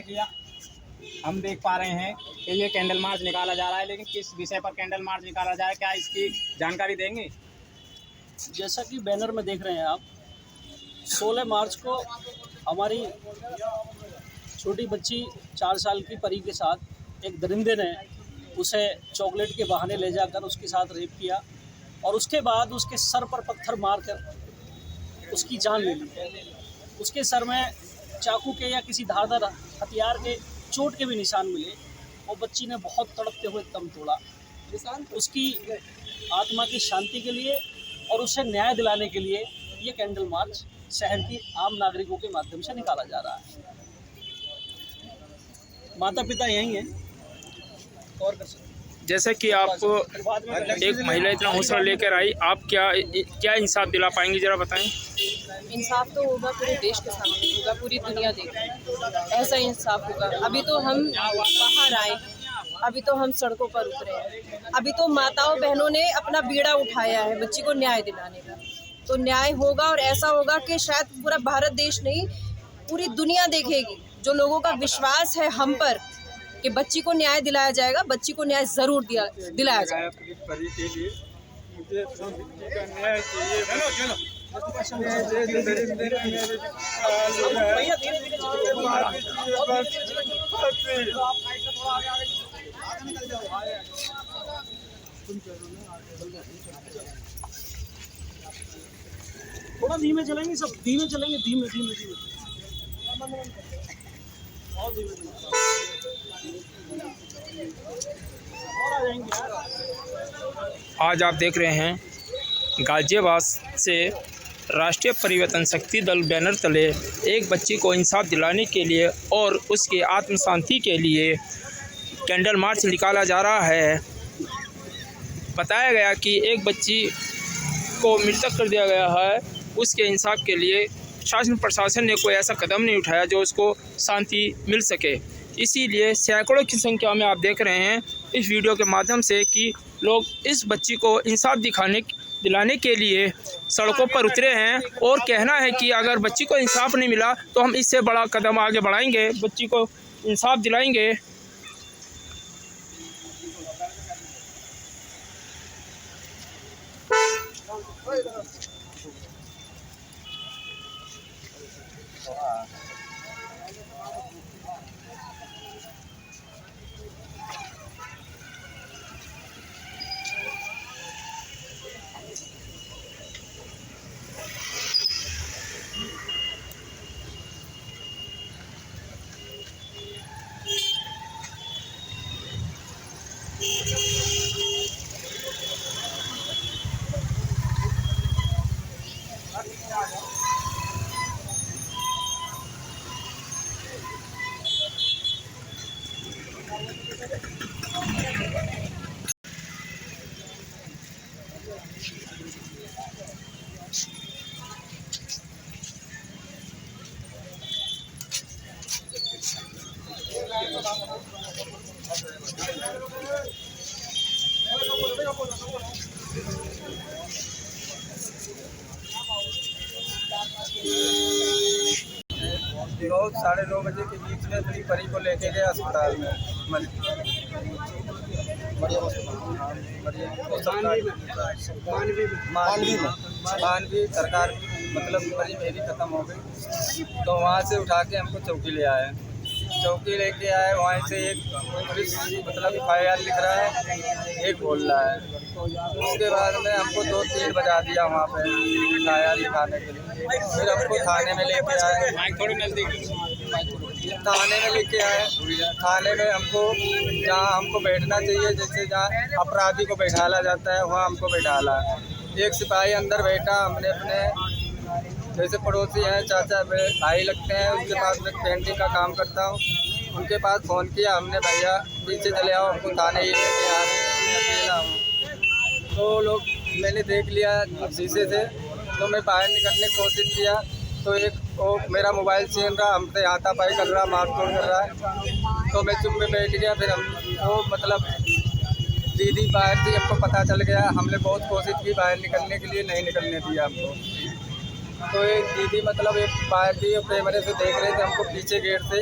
किया। हम देख पा रहे हैं कि ये कैंडल मार्च निकाला जा रहा है, लेकिन किस विषय पर कैंडल मार्च निकाला जा रहा है, क्या इसकी जानकारी देंगे? जैसा कि बैनर में देख रहे हैं आप, 16 मार्च को हमारी छोटी बच्ची 4 साल की परी के साथ एक दरिंदे ने उसे चॉकलेट के बहाने ले जाकर उसके साथ रेप किया और उसके बाद उसके सर पर पत्थर मारकर उसकी जान ले ली। उसके सर में चाकू के या किसी धारदार हथियार के चोट के भी निशान मिले और बच्ची ने बहुत तड़पते हुए दम तोड़ा। उसकी आत्मा की शांति के लिए और उसे न्याय दिलाने के लिए ये कैंडल मार्च शहर की आम नागरिकों के माध्यम से निकाला जा रहा है। माता पिता यही हैं और कर सकते। जैसे कि आप एक महिला इतना हौसला लेकर आई, आप क्या इंसाफ दिला पाएंगी, जरा बताएं। इंसाफ तो होगा पूरे देश के सामने, होगा पूरी दुनिया देखे, ऐसा इंसाफ होगा। अभी तो हम बाहर आए, अभी तो हम सड़कों पर उतरे हैं, अभी तो माताओं बहनों ने अपना बीड़ा उठाया है बच्ची को न्याय दिलाने का। तो न्याय होगा और ऐसा होगा कि शायद पूरा भारत देश नहीं, पूरी दुनिया देखेगी। जो लोगों का विश्वास है हम पर कि बच्ची को न्याय दिलाया जाएगा, बच्ची को न्याय जरूर दिलाया जाएगा। थोड़ा धीमे चलेंगे, सब धीमे चलेंगे, धीमे धीमे धीमे और धीमे धीमे और आ जाएंगे यार। आज आप देख रहे हैं गाजियाबाद से राष्ट्रीय परिवर्तन शक्ति दल बैनर तले एक बच्ची को इंसाफ दिलाने के लिए और उसके आत्म शांति के लिए कैंडल मार्च निकाला जा रहा है। बताया गया कि एक बच्ची को मृतक कर दिया गया है, उसके इंसाफ के लिए शासन प्रशासन ने कोई ऐसा कदम नहीं उठाया जो उसको शांति मिल सके। इसीलिए सैकड़ों की संख्या में आप देख रहे हैं इस वीडियो के माध्यम से कि लोग इस बच्ची को इंसाफ दिलाने के लिए सड़कों पर उतरे हैं और कहना है कि अगर बच्ची को इंसाफ नहीं मिला तो हम इससे बड़ा कदम आगे बढ़ाएंगे, बच्ची को इंसाफ दिलाएंगे। लोग 9:30 बजे के बीच में अपनी परी को लेके गए अस्पताल में। मानवी सरकार मतलब परी मेरी ख़त्म हो गई, तो वहाँ से उठा के हमको चौकी ले आए। चौकी लेके आए, वहाँ से एक पुलिस मतलब FIR लिख रहा है, एक बोल रहा है। उसके बाद में हमको 2-3 बजा दिया वहाँ पे FIR लिखाने के लिए। फिर हमको थाने में लेके आए, थाने में लेके आए। थाने में हमको जहाँ हमको बैठना चाहिए, जैसे जहाँ अपराधी को बैठाला जाता है वहाँ हमको बैठाला। एक सिपाही अंदर बैठा, हमने अपने जैसे पड़ोसी हैं, चाचा भाई लगते हैं, उनके पास में पेंटिंग का काम करता हूँ, उनके पास फ़ोन किया हमने, भैया पीछे चले आओ, हमको थाने ही लेके आ रहे हैं, अकेला हूँ। तो लोग मैंने देख लिया शीशे से, तो मैं बाहर निकलने की कोशिश किया, तो एक वो मेरा मोबाइल छीन रहा, हमसे हाथापाई कर रहा, मारतोड़ कर रहा है। तो मैं चुप में बैठ गया। फिर हम वो मतलब दीदी बाहर थी, हमको पता चल गया। हमने बहुत कोशिश की बाहर निकलने के लिए, नहीं निकलने दिया हमको। तो एक दीदी मतलब एक बाहर थी, कैमरे से देख रहे थे हमको पीछे गेट से,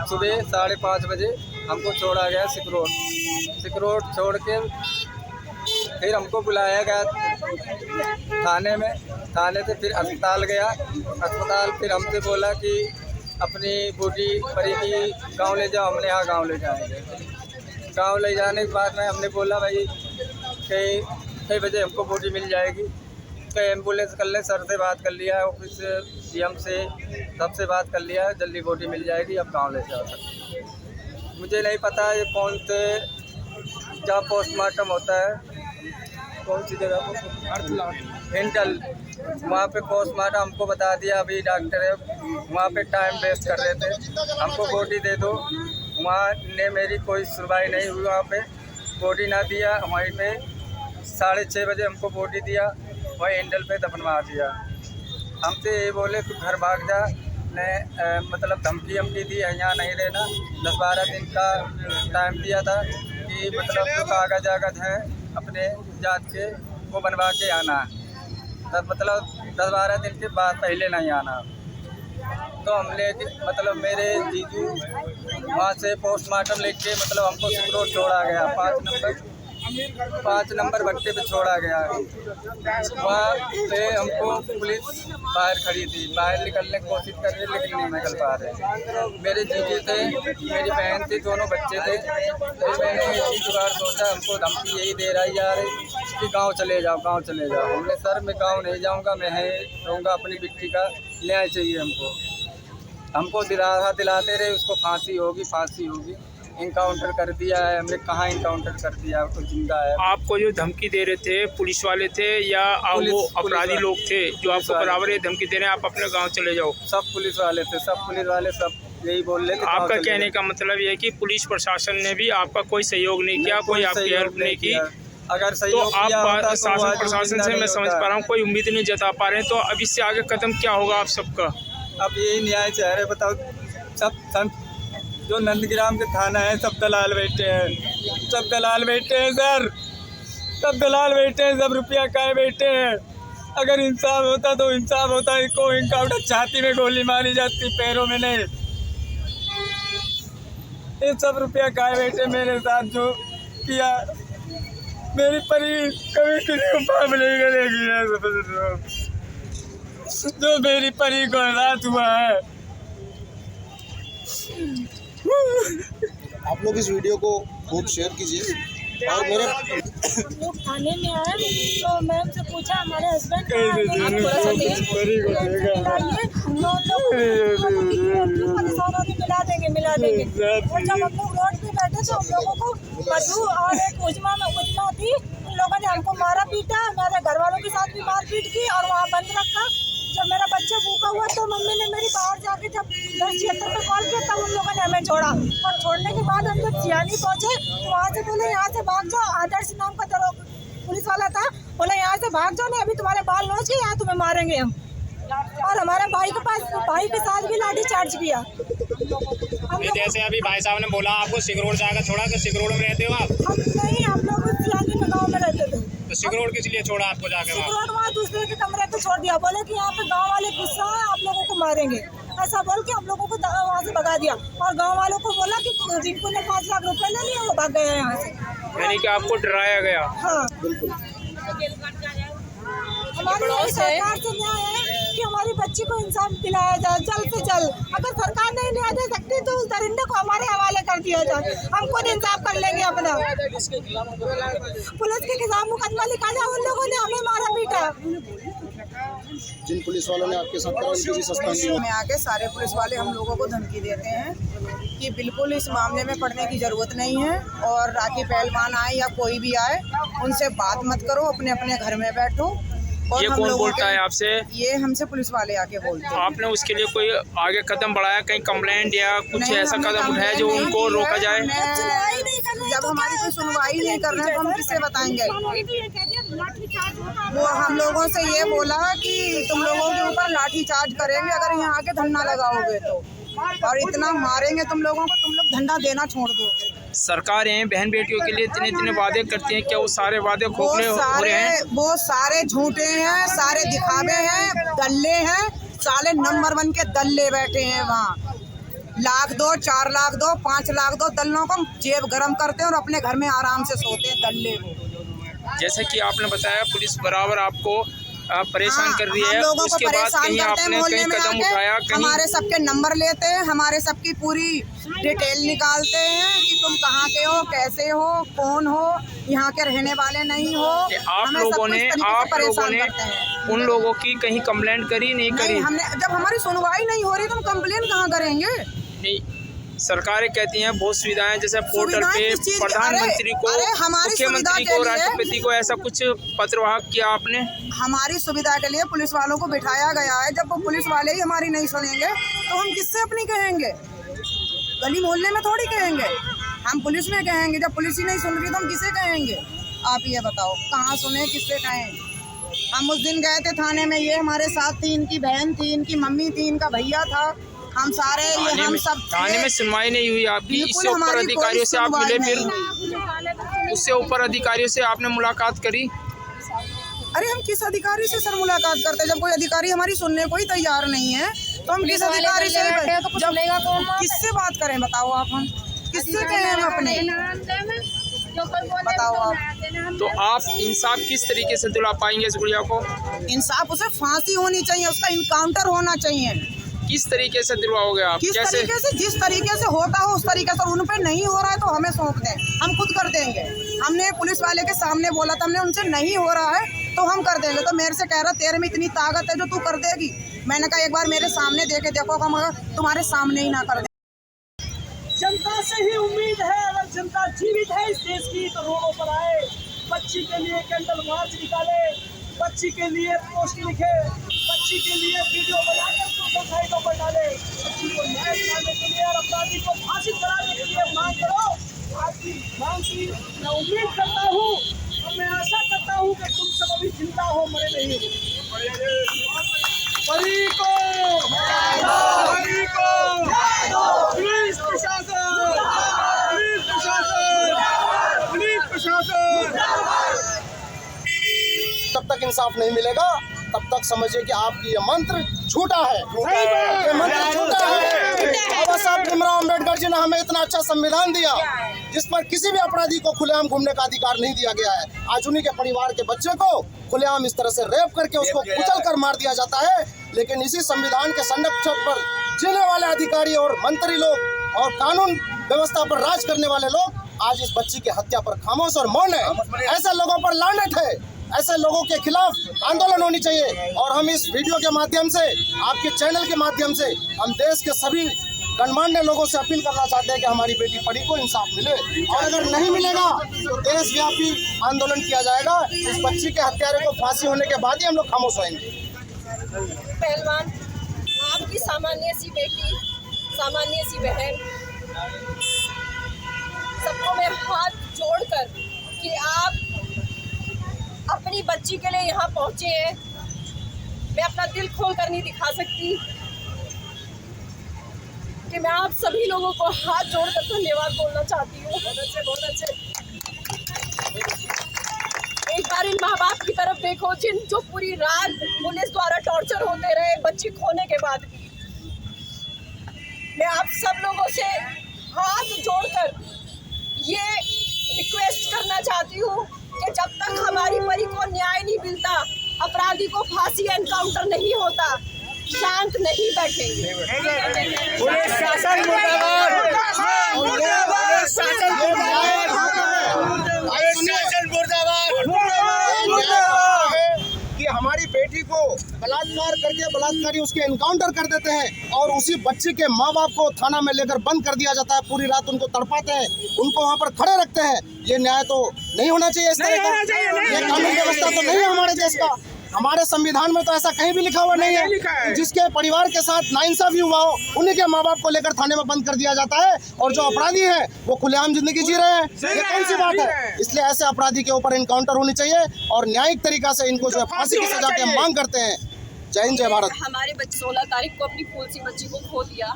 सुबह 5:30 बजे हमको छोड़ा गया सिकरोट छोड़ के फिर हमको बुलाया गया थाने से फिर अस्पताल गया। अस्पताल फिर हमसे बोला कि अपनी बूटी परी की गाँव ले जाओ। हमने यहाँ गाँव ले जाएंगे। गाँव ले जाने के बाद में हमने बोला भाई कई बजे हमको बूटी मिल जाएगी। तो एम्बुलेंस कर ले, सर से बात कर लिया, ऑफिस सीएम से सबसे बात कर लिया, जल्दी बॉडी मिल जाएगी, अब गांव ले जाओ सकते। मुझे नहीं पता ये कौन से जहाँ पोस्टमार्टम होता है, कौन सी जगह हिंडल, वहाँ पे पोस्टमार्टम हमको बता दिया। अभी डॉक्टर है वहाँ पे टाइम वेस्ट कर रहे थे, हमको बॉडी दे दो। वहाँ ने मेरी कोई सुनवाई नहीं हुई, वहाँ पे बॉडी ना दिया। वहीं पे 6:30 बजे हमको बॉडी दिया, वही हिंडल पे दफनवा दिया। हमसे ये बोले तू घर भाग जा, ने मतलब धमकी दी है, यहाँ नहीं रहना। 10-12 दिन का टाइम दिया था कि मतलब जो कागज है अपने जात के वो बनवा के आना, तब मतलब 10-12 दिन के बाद पहले नहीं आना। तो हमने मतलब मेरे जीजू वहाँ से पोस्टमार्टम लेके मतलब हमको सिकरोट छोड़ा गया, 5 नंबर भट्टे पे छोड़ा गया। वहाँ पे हमको पुलिस बाहर खड़ी थी, बाहर निकलने की कोशिश कर रही लेकिन नहीं निकल पा रहे। मेरे जीजू थे, मेरी बहन थी, दोनों बच्चे थे। तो मैंने इसी जुगाड़ सोचा, हमको धमकी यही दे रही जा रही कि गांव चले जाओ, गांव चले जाओ। हमने सर मैं गांव नहीं जाऊंगा, मैं रहूँगा, अपनी बिट्टी का न्याय चाहिए हमको दिलाते रहे उसको फांसी होगी। इनकाउंटर कर दिया है हमने, कहाँ इनकाउंटर कर दिया, तो जिंदा है। आपको जो धमकी दे रहे थे पुलिस वाले थे या वो अपराधी लोग थे जो आपको बराबर ये धमकी दे रहे हैं आप अपने गांव चले जाओ? सब पुलिस वाले थे, सब यही बोल रहे थे। आपका कहने का मतलब ये है कि पुलिस प्रशासन ने भी आपका कोई सहयोग नहीं किया, कोई आपकी हेल्प नहीं की। अगर तो आप शासन प्रशासन से मैं समझ पा रहा हूँ कोई उम्मीद नहीं जता पा रहे हैं, तो अब इससे आगे कदम क्या होगा आप सबका? अब यही न्याय चाह रहे, बताओ। सब जो नंदग्राम के थाना है सब दलाल बैठे हैं, सब दलाल बैठे हैं सर, सब दलाल बैठे हैं, सब रुपया खाए बैठे हैं। अगर इंसाफ होता तो इंसाफ होता, इनको इनकाउंटर छाती में गोली मारी जाती, पैरों में नहीं। ये सब रुपया खाए बैठे मेरे साथ जो किया। मेरी परी कभी किसी को पाप नहीं करेगी, जो मेरी परी को रात हुआ है। आप लोग इस वीडियो को खूब शेयर कीजिए। और मेरे हम लोग थाने में आए तो मैम से पूछा हमारे हस्बैंड मिला देंगे। और जब हम लोग रोड पे बैठे तो हम लोगों को मधु और एक उजमा थी, उन लोगों ने हमको मारा पीटा, मेरे घर वालों के साथ भी मारपीट की और वहाँ बंद रखा। जब मेरा बच्चा भूखा हुआ तो मम्मी ने मेरी बाहर जाके जब 1076 पे कॉल किया तब उन लोगों ने हमें छोड़ा। और छोड़ने के बाद हम जब सियानी पहुँचे तो वहाँ से बोले यहाँ से भाग जाओ। आदर्श नाम का पुलिस वाला था, बोला यहाँ से भाग जाओ, नहीं अभी तुम्हारे बाल नोच के यहाँ तुम्हें मारेंगे हम। और हमारे भाई के साथ भी लाठी चार्ज किया। जैसे अभी भाई साहब ने बोला आपको सिकरोड जाकर छोड़ा, तो सिकरोड में रहते हो आप? हम लोग सियानी में गाँव में रहते थे। तो सिकरोड किस लिए छोड़ा आपको जाकर? सिकरोड वहाँ दूसरे के कमरे पे छोड़ दिया, बोले कि यहाँ पे गांव वाले गुस्सा है, आप लोगों को मारेंगे, ऐसा बोल के हम लोगों को वहाँ से भगा दिया। और गांव वालों को बोला कि जिनको ने 5 लाख रुपए ले लिए वो भाग गए यहाँ से। यानी कि आपको डराया गया? हाँ बिल्कुल। हमारी सरकार से न्याय है कि हमारी बच्ची को इंसाफ दिलाया जाए जल्द से जल्द। अगर सरकार नहीं न्याय दे सकती तो उस दरिंदे को हमारे हवाले कर दिया जाए, हम खुद इंसाफ कर लेंगे अपना। पुलिस के खिलाफ मुकदमा लिखा जाए, उन लोगों ने हमें मारा पीटा। जिन पुलिस वालों ने आपके साथ किसी सस्पेंड में आके सारे पुलिस वाले हम लोगों को धमकी देते हैं कि बिल्कुल इस मामले में पढ़ने की ज़रूरत नहीं है, और राखी पहलवान आए या कोई भी आए उनसे बात मत करो, अपने अपने घर में बैठो। और ये कौन बोलता है आपसे? ये हमसे पुलिस वाले आके बोलते हैं। आपने उसके लिए कोई आगे कदम बढ़ाया, कहीं कंप्लेंट या कुछ ऐसा कदम उठाया जो उनको रोका जाए? जब हमारी कोई सुनवाई नहीं कर रहे हैं तो हम किससे बताएंगे? वो हम लोगों से ये बोला कि तुम लोगों के ऊपर लाठी चार्ज करेंगे अगर यहाँ आके धरना लगाओगे तो, और इतना मारेंगे तुम लोगों को, तुम लोग धंधा देना छोड़ दोगे। सरकारें बहन बेटियों के लिए इतने वादे करती हैं, क्या वो सारे वादे खोखले हो रहे हैं? वो सारे झूठे हैं, सारे दिखावे हैं, दल्ले हैं, साले नंबर 1 के दल्ले बैठे हैं वहाँ। लाख दो, 4 लाख दो, 5 लाख दो, दल्लों को जेब गरम करते हैं और अपने घर में आराम से सोते हैं दल्ले को। जैसे कि आपने बताया पुलिस बराबर आपको परेशान कर रही है, लोगों उसके को बाद परेशान कहीं करते हैं, आपने मोहल्ले कहीं में कदम आके उठाया? कहीं हमारे सबके नंबर लेते हैं, हमारे सबकी पूरी डिटेल निकालते हैं कि तुम कहाँ के हो, कैसे हो, कौन हो, यहाँ के रहने वाले नहीं हो। आप लोगों ने उन लोगों की कहीं कंप्लेंट करी? नहीं करी? हमने, जब हमारी सुनवाई नहीं हो रही तो हम कंप्लेंट कहाँ करेंगे? नहीं, सरकारें कहती हैं बहुत सुविधाएं, जैसे पोर्टल पे प्रधानमंत्री को, मुख्यमंत्री को, राष्ट्रपति को ऐसा कुछ पत्रवाहक किया आपने? हमारी सुविधा के लिए पुलिस वालों को बिठाया गया है। जब वो पुलिस वाले ही हमारी नहीं सुनेंगे तो हम किससे अपनी कहेंगे? गली मोहल्ले में थोड़ी कहेंगे, हम पुलिस में कहेंगे। जब पुलिस ही नहीं सुन रही तो हम किसे कहेंगे? आप ये बताओ, कहाँ सुने, किससे कहें? हम उस दिन गए थे थाने में, ये हमारे साथ थी, इनकी बहन थी, इनकी मम्मी थी, इनका भैया था, हम सारे, ये हम सब थाने में सुनवाई नहीं हुई आपकी? इससे ऊपर अधिकारियों से आप मिले, फिर उससे ऊपर अधिकारियों से आपने मुलाकात करी? अरे हम किस अधिकारी से सर मुलाकात करते हैं? जब कोई अधिकारी हमारी सुनने को ही तैयार नहीं है तो हम किस अधिकारी से, किससे बात करें बताओ आप? हम किससे कहें अपने, बताओ आप? तो आप इंसाफ किस तरीके से दिला पाएंगे इस गुड़िया को? इंसाफ, उसे फांसी होनी चाहिए, उसका इनकाउंटर होना चाहिए। किस तरीके से दिलवाओगे आप? किस तरीके से? जिस तरीके से होता हो उस तरीके से। उन पे नहीं हो रहा है तो हमें सौंप दें, हम खुद कर देंगे। हमने पुलिस वाले के सामने बोला था, हमने उनसे नहीं हो रहा है तो हम कर देंगे। तो मेरे से कह रहा तेरे में इतनी ताकत है जो तू कर देगी। मैंने कहा एक बार मेरे सामने देके देखो, हम तुम्हारे सामने ही ना कर दे। जनता से ही उम्मीद है, अगर जनता जीवित है इस देश की तो रोडों पर आए, बच्ची के लिए कैंडल मार्च निकाले, बच्ची के लिए पोस्ट लिखे, बच्ची के लिए वीडियो बनाकर सोशल साइटों पर डाले, बच्ची को न्याय दिलाने के लिए और अपराधी को फांसी कराने के लिए मांग करो। आपकी मांग की मैं उम्मीद करता हूँ और मैं आशा करता हूँ कि तुम सब अभी जिंदा हो, मरे नहीं। पुलिस प्रशासन, तब तक इंसाफ नहीं मिलेगा तब तक समझिए कि आपकी ये मंत्र झूठा है, ये मंत्र झूठा है। बाबा साहब भीमराव अम्बेडकर जी ने हमें इतना अच्छा संविधान दिया जिस पर किसी भी अपराधी को खुलेआम घूमने का अधिकार नहीं दिया गया है। आज उन्हीं के परिवार के बच्चे को खुलेआम इस तरह से रेप करके उसको कुचल कर मार दिया जाता है। लेकिन इसी संविधान के संरक्षण पर जीने वाले अधिकारी और मंत्री लोग और कानून व्यवस्था पर राज करने वाले लोग आज इस बच्ची की हत्या पर खामोश और मौन है। ऐसे लोगों पर लानत है, ऐसे लोगों के खिलाफ आंदोलन होनी चाहिए। और हम इस वीडियो के माध्यम से, आपके चैनल के माध्यम से, हम देश के सभी गणमान्य लोगों से अपील करना चाहते हैं कि हमारी बेटी परी को इंसाफ मिले, और अगर नहीं मिलेगा तो देशव्यापी आंदोलन किया जाएगा। इस बच्ची के हत्यारे को फांसी होने के बाद ही हम लोग खामोश होंगे। पहलवान, आपकी सामान्य सी बेटी, सामान्य सी बहन, सबको मैं हाथ जोड़कर कि आप अपनी बच्ची के लिए यहाँ पहुँचे हैं, मैं अपना दिल खोल कर नहीं दिखा सकती कि मैं आप सभी लोगों को हाथ जोड़कर धन्यवाद बोलना चाहती हूँ। बहुत अच्छे। एक बार इन माँ बाप की तरफ देखो जो पूरी रात पुलिस द्वारा टॉर्चर होते रहे बच्ची खोने के बाद भी। मैं आप सब लोगों से हाथ जोड़कर ये रिक्वेस्ट करना चाहती हूँ कि जब तक हमारी परी को न्याय नहीं मिलता, अपराधी को फांसी एनकाउंटर नहीं होता, शांत नहीं बैठेंगे। पुलिस शासन मुर्दाबाद, पुलिस शासन कि हमारी बेटी को बलात्कार करके बलात्कारी उसके एनकाउंटर कर देते हैं और उसी बच्ची के माँ बाप को थाना में लेकर बंद कर दिया जाता है। पूरी रात उनको तड़पाते हैं, उनको वहाँ पर खड़े रखते हैं। ये न्याय तो नहीं होना चाहिए। इस तरह का ये कानून व्यवस्था तो नहीं है हमारे देश का। हमारे संविधान में तो ऐसा कहीं भी लिखा हुआ नहीं है। जिसके परिवार के साथ नाइंसाफी हुआ हो उन्हीं के माँ बाप को लेकर थाने में बंद कर दिया जाता है, और जो अपराधी हैं वो खुलेआम जिंदगी जी रहे हैं। ये कौन सी बात है? इसलिए ऐसे अपराधी के ऊपर इनकाउंटर होनी चाहिए और न्यायिक तरीका से इनको जो है फांसी की सजा की मांग करते हैं। जय हिंद, जय भारत। हमारे बच्चे 16 तारीख को अपनी फूल सी बच्ची को खो दिया।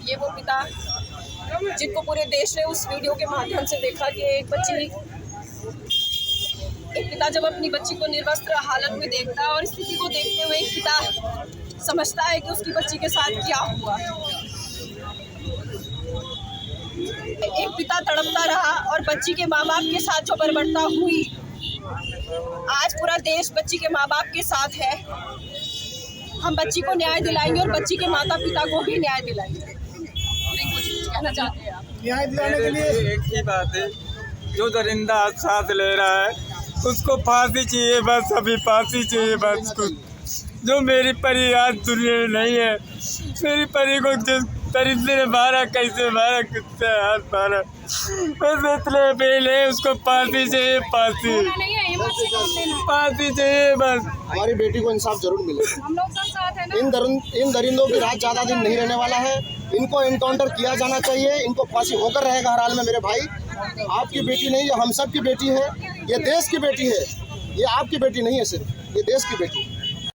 ये वो पिता जिनको पूरे देश ने उस वीडियो के माध्यम से देखा कि एक पिता जब अपनी बच्ची को निर्वस्त्र हालत में देखता है और स्थिति को देखते हुए एक पिता समझता है कि उसकी बच्ची के साथ क्या हुआ। एक पिता तड़पता रहा और बच्ची के माँ बाप के साथ जो बर्बरता हुई, आज पूरा देश बच्ची के माँ बाप के साथ है। हम बच्ची को न्याय दिलाएंगे और बच्ची के माता पिता को भी न्याय दिलाएंगे। कुछ कहना चाहते हैं आप? न्याय दिलाने के लिए एक ही बात है, जो दरिंदा आज सांस ले रहा है उसको फांसी चाहिए, बस अभी फांसी चाहिए बस कुछ। जो मेरी परी आज दुनिया में नहीं है, मेरी परी को जिस दरिंदे ने मारा, कैसे मारा, किससे हाथ मारा, बस इतने पहले उसको फांसी चाहिए, फांसी चाहिए बस। हमारी बेटी को इंसाफ जरूर मिलेगा। हम लोग सब साथ हैं ना। इन दरिंदों की रात ज़्यादा दिन नहीं रहने वाला है। इनको इनकाउंटर किया जाना चाहिए, इनको फांसी होकर रहेगा हर हाल में। मेरे भाई, आपकी बेटी नहीं, ये हम सब की बेटी है, ये देश की बेटी है, ये आपकी बेटी नहीं है सिर्फ, ये देश की बेटी है।